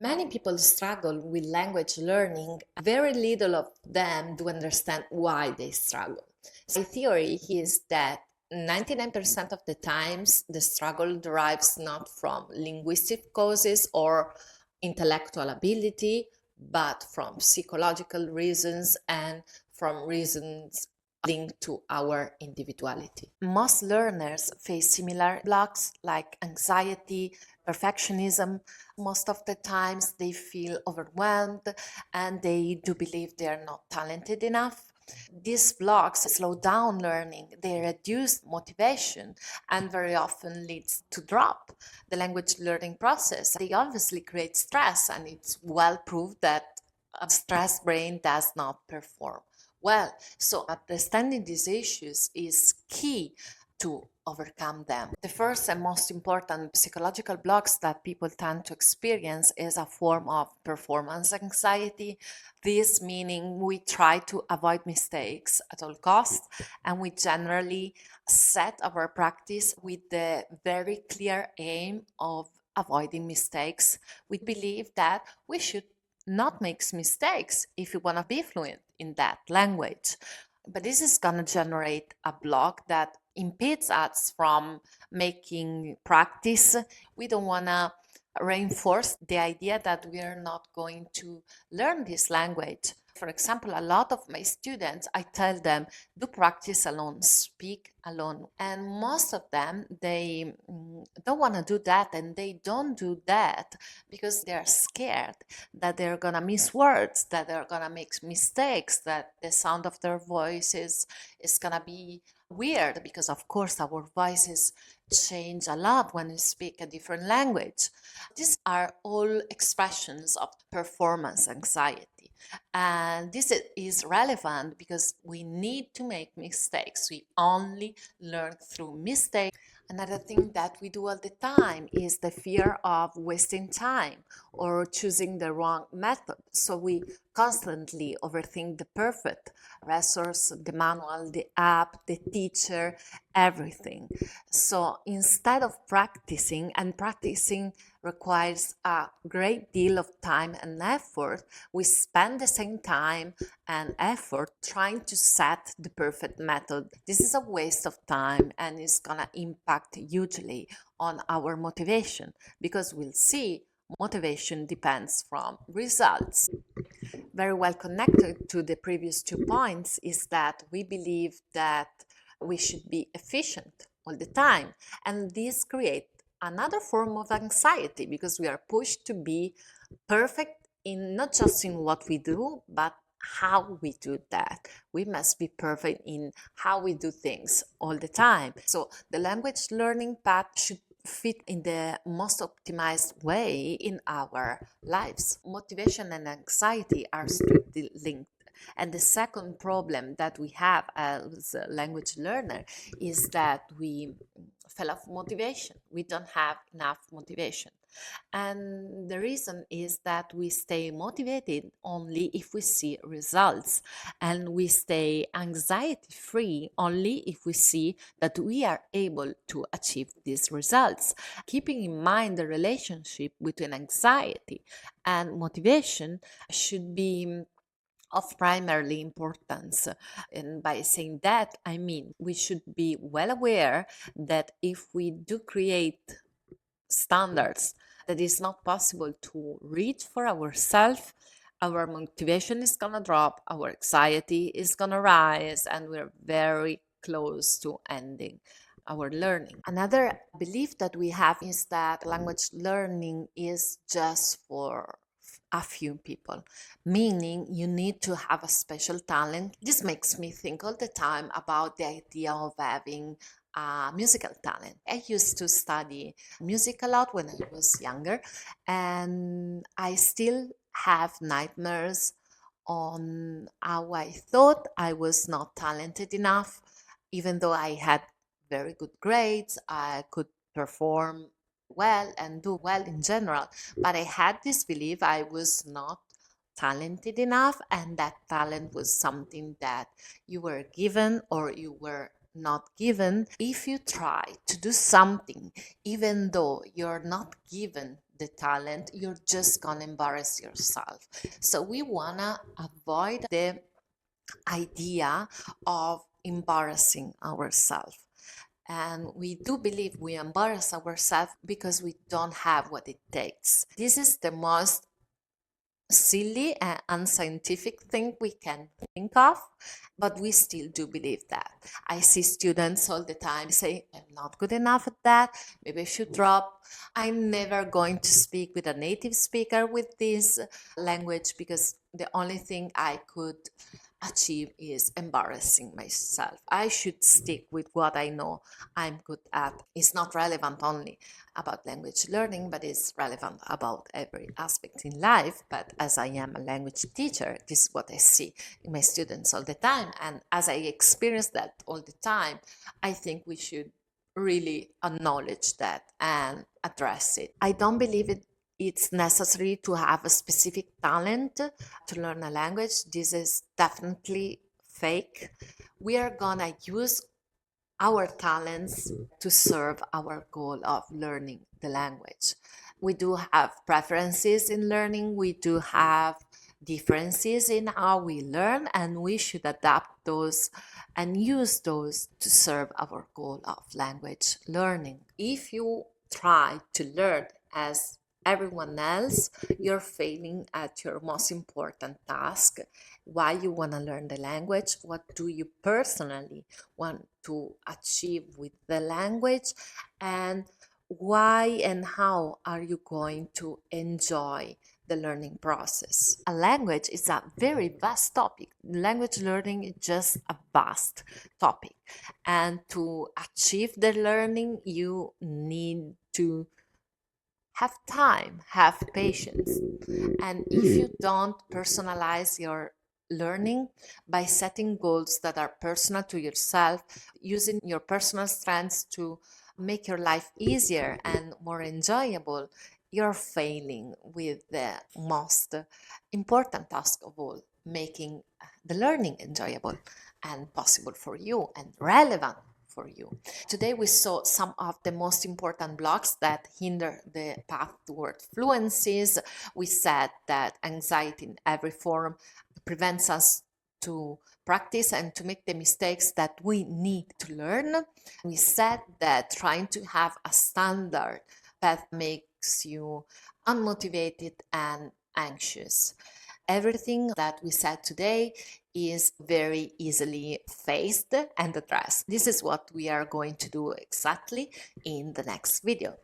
Many people struggle with language learning. Very little of them do understand why they struggle. My theory is that 99% of the times the struggle derives not from linguistic causes or intellectual ability, but from psychological reasons and from reasons linked to our individuality. Most learners face similar blocks like anxiety, perfectionism. Most of the times they feel overwhelmed and they do believe they are not talented enough. These blocks slow down learning, they reduce motivation, and very often leads to drop the language learning process. They obviously create stress, and it's well proved that a stressed brain does not perform well. So understanding these issues is key to overcome them. The first and most important psychological blocks that people tend to experience is a form of performance anxiety. This meaning we try to avoid mistakes at all costs, and we generally set our practice with the very clear aim of avoiding mistakes. We believe that we should not make mistakes if we want to be fluent in that language. But this is going to generate a block that impedes us from making practice. We don't want to reinforce the idea that we are not going to learn this language. For example, a lot of my students, I tell them, do practice alone, speak alone. And most of them, they don't want to do that, and they don't do that because they're scared that they're going to miss words, that they're going to make mistakes, that the sound of their voices is going to be weird because, of course, our voices change a lot when we speak a different language. These are all expressions of performance anxiety. And this is relevant because we need to make mistakes. We only learn through mistakes. Another thing that we do all the time is the fear of wasting time or choosing the wrong method. So we constantly overthink the perfect resource, the manual, the app, the teacher, everything. So instead of practicing, and practicing requires a great deal of time and effort, we spend the same time and effort trying to set the perfect method. This is a waste of time and is gonna impact hugely on our motivation because we'll see motivation depends from results. Very well connected to the previous 2 points is that we believe that we should be efficient all the time. And this creates another form of anxiety because we are pushed to be perfect in not just in what we do, but how we do that. We must be perfect in how we do things all the time. So the language learning path should fit in the most optimized way in our lives. Motivation and anxiety are strictly linked. And the second problem that we have as a language learner is that we fell off motivation. We don't have enough motivation. And the reason is that we stay motivated only if we see results, and we stay anxiety free only if we see that we are able to achieve these results. Keeping in mind the relationship between anxiety and motivation should be of primarily importance. And by saying that, I mean we should be well aware that if we do create standards that is not possible to reach for ourselves, our motivation is going to drop, our anxiety is going to rise, and we're very close to ending our learning. Another belief that we have is that language learning is just for a few people, meaning you need to have a special talent. This makes me think all the time about the idea of having musical talent. I used to study music a lot when I was younger, and I still have nightmares on how I thought I was not talented enough, even though I had very good grades, I could perform well and do well in general. But I had this belief I was not talented enough, and that talent was something that you were given or you were not given. If you try to do something, even though you're not given the talent, you're just gonna embarrass yourself. So we wanna avoid the idea of embarrassing ourselves. And we do believe we embarrass ourselves because we don't have what it takes. This is the most silly and unscientific thing we can think of, but we still do believe that. I see students all the time say, I'm not good enough at that, maybe I should drop. I'm never going to speak with a native speaker with this language because the only thing I could achieve is embarrassing myself. I should stick with what I know I'm good at. It's not relevant only about language learning, but it's relevant about every aspect in life. But as I am a language teacher, this is what I see in my students all the time. And as I experience that all the time, I think we should really acknowledge that and address it. I don't believe it's necessary to have a specific talent to learn a language. This is definitely fake. We are gonna use our talents to serve our goal of learning the language. We do have preferences in learning, we do have differences in how we learn, and we should adapt those and use those to serve our goal of language learning. If you try to learn as everyone else, you're failing at your most important task. Why you want to learn the language? What do you personally want to achieve with the language? And why and how are you going to enjoy the learning process? A language is a very vast topic. Language learning is just a vast topic. And to achieve the learning, you need to have time, have patience. And if you don't personalize your learning by setting goals that are personal to yourself, using your personal strengths to make your life easier and more enjoyable, you're failing with the most important task of all, making the learning enjoyable and possible for you and relevant for you. Today we saw some of the most important blocks that hinder the path toward fluencies. We said that anxiety in every form prevents us to practice and to make the mistakes that we need to learn. We said that trying to have a standard path makes you unmotivated and anxious. Everything that we said today is very easily faced and addressed. This is what we are going to do exactly in the next video.